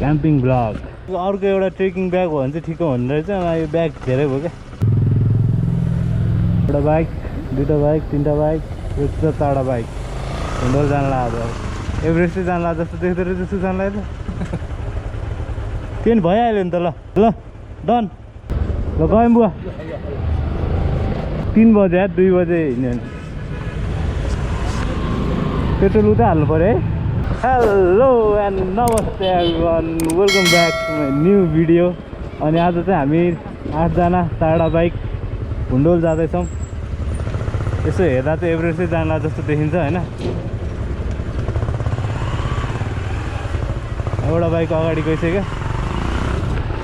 Camping blog अर्को एउटा trekking bag हो भने चाहिँ ठिक हुने रहेछ यो ब्याग धेरै भयो क्या एउटा बाइक दुईवटा बाइक तीनवटा बाइक यो चारवटा बाइक भुन्डोल जान लाग्यो एभरेस्टै जान लाग्यो जस्तो देख्दो रहेछ सुशान्तलाई त त्यो नि भइहाल्यो नि त ल ल डन ल गयौँ बुवा 3 बजे 2 बजे हिँड्यो भने पेट्रोल उता हाल्नु पऱ्यो है हेलो एन्ड नमस्ते everyone welcome back to my new video अनि आज चाहिँ हामी 8 जना चारवटा बाइक भुन्डोल जाँदैछौँ यसो हेर्दा चाहिँ एभरेस्टै जाँला जस्तो देखिन्छ होइन एउटा बाइक अगाडि गइसक्यो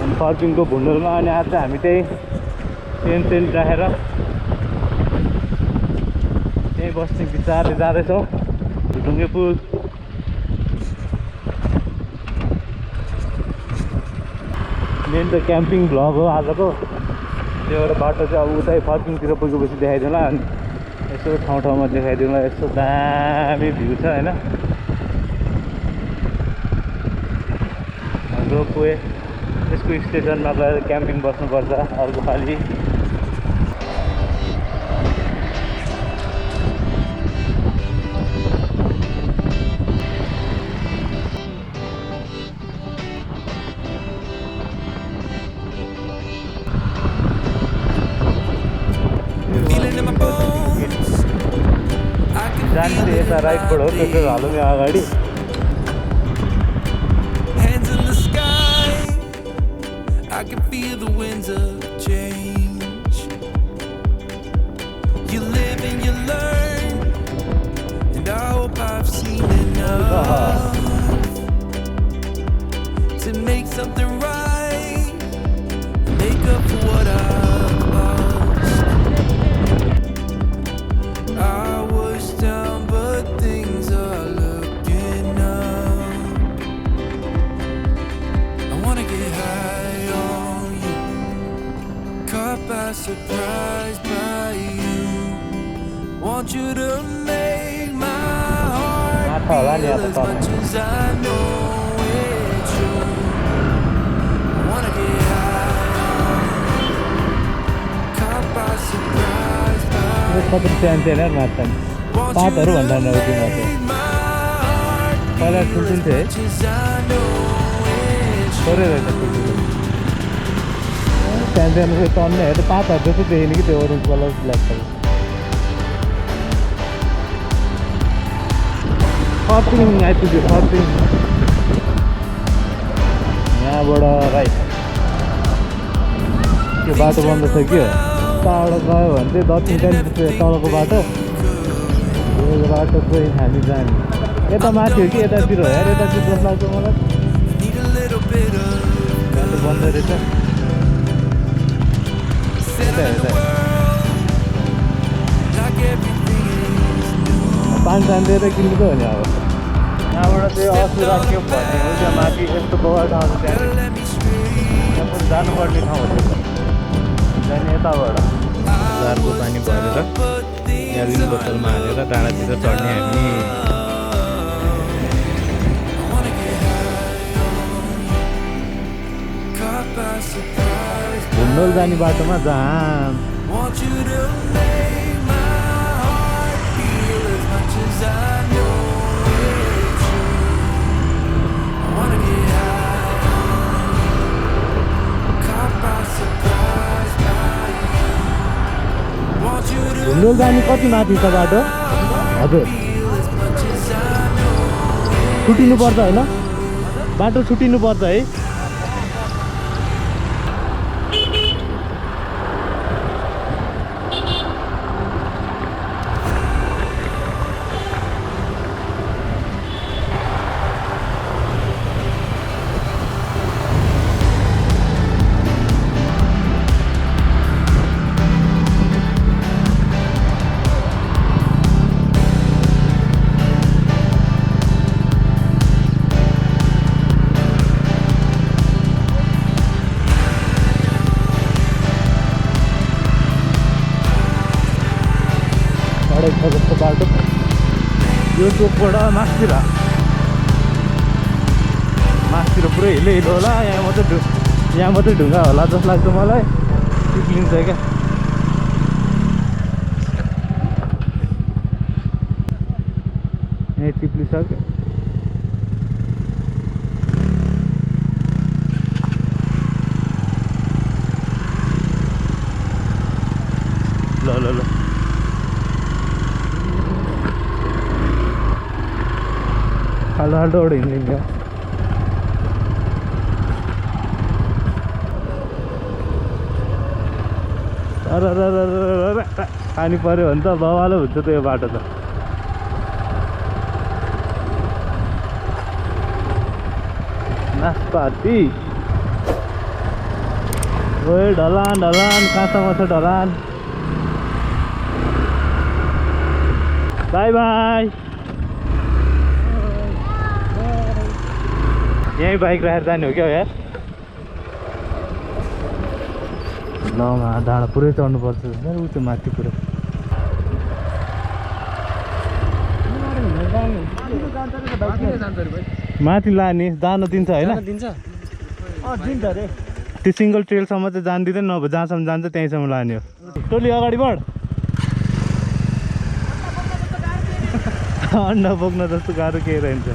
अनि फर्किङको भुन्डोलमा अनि आज चाहिँ हामी त्यही टेन्ट राखेर त्यही बस्ने विचारले जाँदैछौँ ढुङ्गे पुल मेन त क्याम्पिङ भ्लग हो आजको त्यो एउटा बाटो चाहिँ अब उतै फर्किङतिर पुगेपछि देखाइदिउँला अनि यसो ठाउँमा देखाइदिउँला यस्तो दामी भ्यू छ होइन रोपवे त्यसको स्टेसनमा गएर क्याम्पिङ बस्नुपर्छ अर्को पालि जाने चाहिँ यता राइटबाट हो पेट्रोल हालौँ यहाँ अगाडि I can feel the winds of change. You live and you learn, and I hope I've seen enough to make something right, make up for what I've lost. I was down, but things are looking up. I wanna get high, by surprise by you. Want you to make my heart feel as much as I know it's true. I wanna get high, caught by surprise by you. Want you to make my heart feel as much as I know it's true. त्यहाँदेखि चाहिँ टन्ने हेर्दा पातहरू जस्तो देखिने कि त्यो orange colour black colour फर्किङ आइपुग्यो फर्किङ यहाँबाट राइट त्यो बाटो बन्द छ कि तलबाट गयो भने चाहिँ दक्षिणकाली तलको बाटो यो बाटो चाहिँ हामी जाने यता माथि हो कि यतातिर हो यार यतातिर जस्तो लाग्छ मलाई बाटो बन्द रहेछ पान दिएर किन्नु त हो नि अब यहाँबाट चाहिँ अस्ति राख्यो भन्ने हो त्यहाँ माथि यस्तो बगा ठाउँ छ त्यहाँ पनि जानुपर्ने ठाउँ हो जाने यताबाट जारको पानी भरेर यहाँ बोतलमा हालेर डाँडातिर चढ्ने हामी भुन्डोल जाने बाटोमा जाम भुन्डोल जाने कति माथि छ बाटो हजुर छुटिनु पर्छ होइन बाटो छुटिनु पर्छ है जस्तो बाटो यो टोकबाट मास्तिर यतातिर पुरै हिलो हिलो होला, यहाँ मात्रै ढुङ्गा होला जस्तो लाग्छ मलाई। चिप्लिन्छ क्या। यहीँ चिप्लिसक्यो। ल ल ल खाल्डो खाल्डोबाट हिँडिन्छ। पानी पऱ्यो भने त बवालो हुन्छ त्यो बाटो त। नासपाती ओए ढलान ढलान कहाँसम्म छ ढलान। By by. यहीँ बाइक राखेर जाने हो क्या यार। ल डाँडा पुरै चढ्नुपर्छ ऊ त्यो माथि पुरै। माथि लाने जान दिन्छ होइन? दिन्छ अरे। त्यो सिङ्गल ट्रेलसम्म चाहिँ जान दिँदैन, नभए जहाँसम्म जान्छ त्यहीँसम्म लाने हो। टोली अगाडि बढ। अन्डा बोक्न जस्तो गाह्रो केही रहन्छ।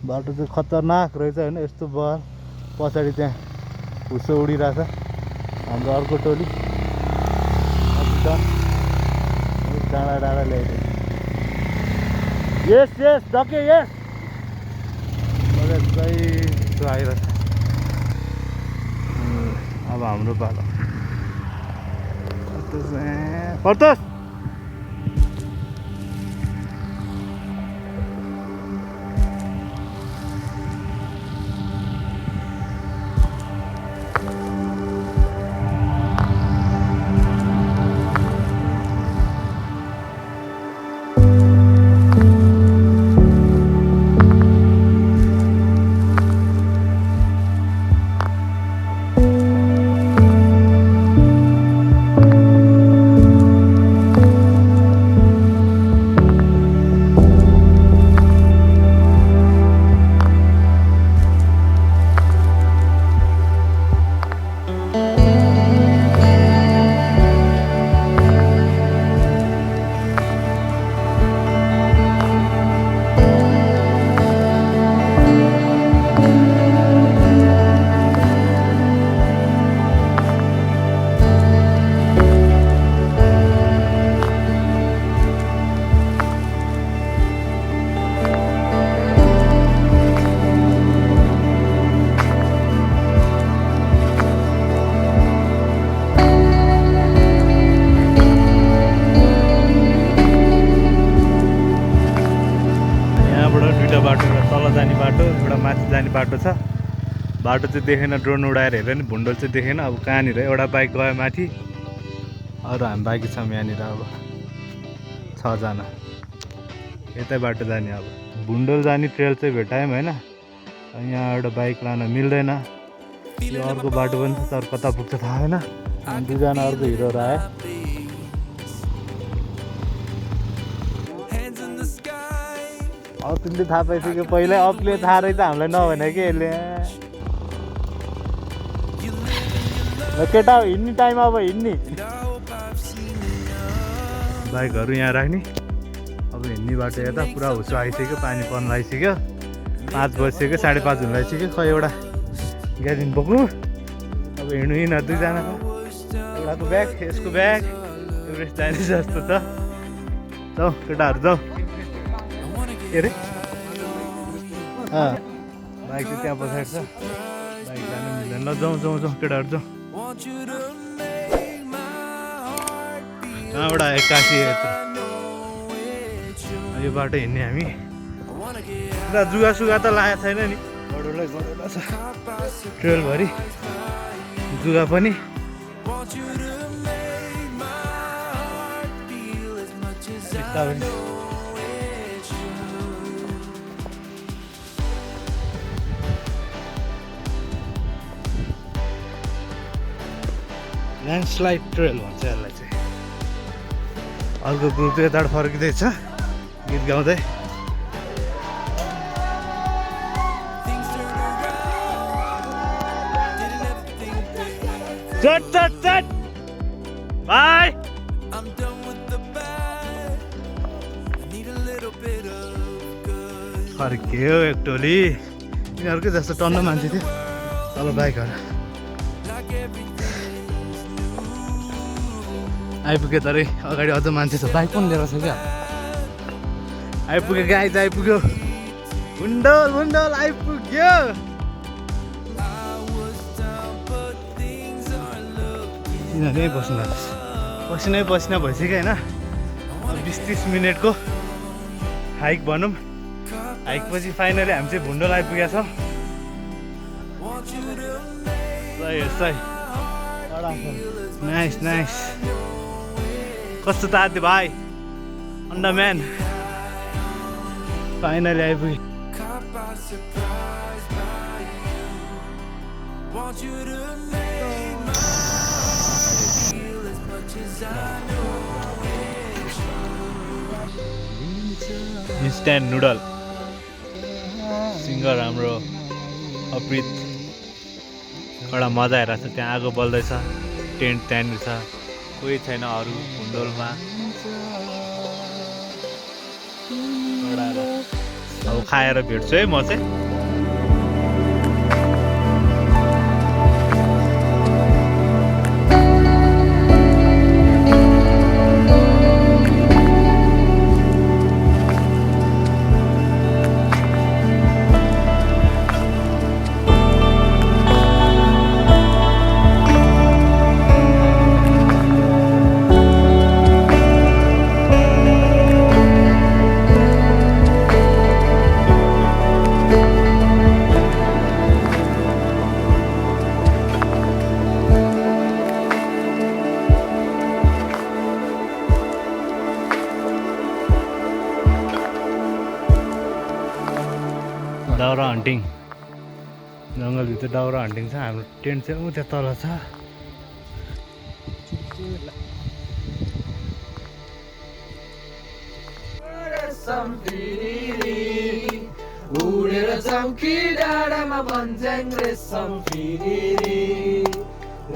बाटो चाहिँ खतरनाक रहेछ होइन। यस्तो बहर पछाडि त्यहाँ हुस्सो उडिरहेछ हाम्रो अर्को टोली। डाँडा डाँडा ल्याइदियो। यस यस डके यस आइरहेछ। अब हाम्रो पालो पर्तोस्। बाटो छ। बाटो चाहिँ देखेन, ड्रोन उडाएर हेऱ्यो नि भुन्डोल चाहिँ देखेन। अब कहाँनिर एउटा बाइक गयो माथि, अरू हामी बाइक छौँ यहाँनिर। अब 6 जना यतै बाटो जाने। अब भुन्डोल जाने ट्रेल चाहिँ भेटायौँ होइन। यहाँ एउटा बाइक लान मिल्दैन। यो अर्को बाटो पनि छ तर कता पुग्छ थाहा होइन। 2 जना अर्को हिरोहरू आयो। अप्रिलले थाहा पाइसक्यो पहिल्यै। अप्रिलले थाहा रहेछ हामीलाई नभने कि यसले। केटा हिँड्ने टाइम अब हिँड्ने। बाइकहरू यहाँ राख्ने। अब हिँड्ने बाटो यता पुरा हुस्सो आइसक्यो, पानी पर्न आइसक्यो। 5 बजिसक्यो, 5:30 हुन आइसक्यो। खै एउटा ग्यादिन बोक्नु। अब हिँड्नु 2 जनाको। एउटाको ब्याग, यसको ब्याग एभरेस्ट जाने जस्तो छ। जाउँ केटाहरू जाउँ। के अरे बाइक चाहिँ त्यहाँ पछाडि छ। बाइक जानु मिल्दैन। ल जाउँ जाउँ जाउँ केटाहरू जाउँ। कहाँबाट 81 यो बाटो हिँड्ने हामी। पुरा जुगा सुगा त लागेको छैन नि। बडोलाई गरेर छ ट्रेलभरि जुगा पनि। ल्यान्डस्लाइड ट्रेल भन्छ यसलाई चाहिँ। अर्को ग्रुप चाहिँ यताबाट फर्किँदैछ गीत गाउँदै। चट चट चट by I'm done with the bad. I need a little bit of good. फर्कियो एक टोली यिनीहरूकै जस्तो टन्न मान्छे थियो तल बाइकहरू Like everything is new. आइपुग्यो तरै अगाडि अझ मान्छे छ बाइक पनि लिएर छ क्या आइपुग्यो गाइज आइपुग्यो भुन्डोल भुन्डोल आइपुग्यो I was down, but things aren't looking. यिनीहरू यहीँ बस्नु भएको छ पसिनै पसिना भइसक्यो होइन 20-30 मिनटको हाइक भनौँ हाइक पछि फाइनली हामी चाहिँ भुन्डोल आइपुगेका छौँ Want you to make सही नाइस नाइस कस्तो तात्यो भाइ अन्डा म्यान फाइनली आइपुग्यो caught by surprise by you. Want you to make my heart feel as much as I know it's true. Instant noodle singer हाम्रो अप्रित एउटा मजा हेरेको छ त्यहाँ आगो बल्दैछ टेन्ट त्यहाँनिर छ कोही छैन अरू भुन्डोलमा अब खाएर भेट्छु है म चाहिँ दाउरा हन्टिङ जङ्गलभित्र दाउरा हन्टिङ छ हाम्रो टेन्ट चाहिँ ऊ त्यहाँ तल छ उडेर चौकी डाँडामा भन्छन् रेशम फिरिरी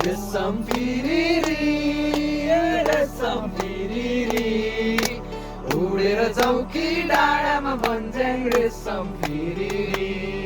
रेशम फिरिरी रेशम फिरिरी उडेर चौकी डाँडामा भन्छन् रेशम फिरिरी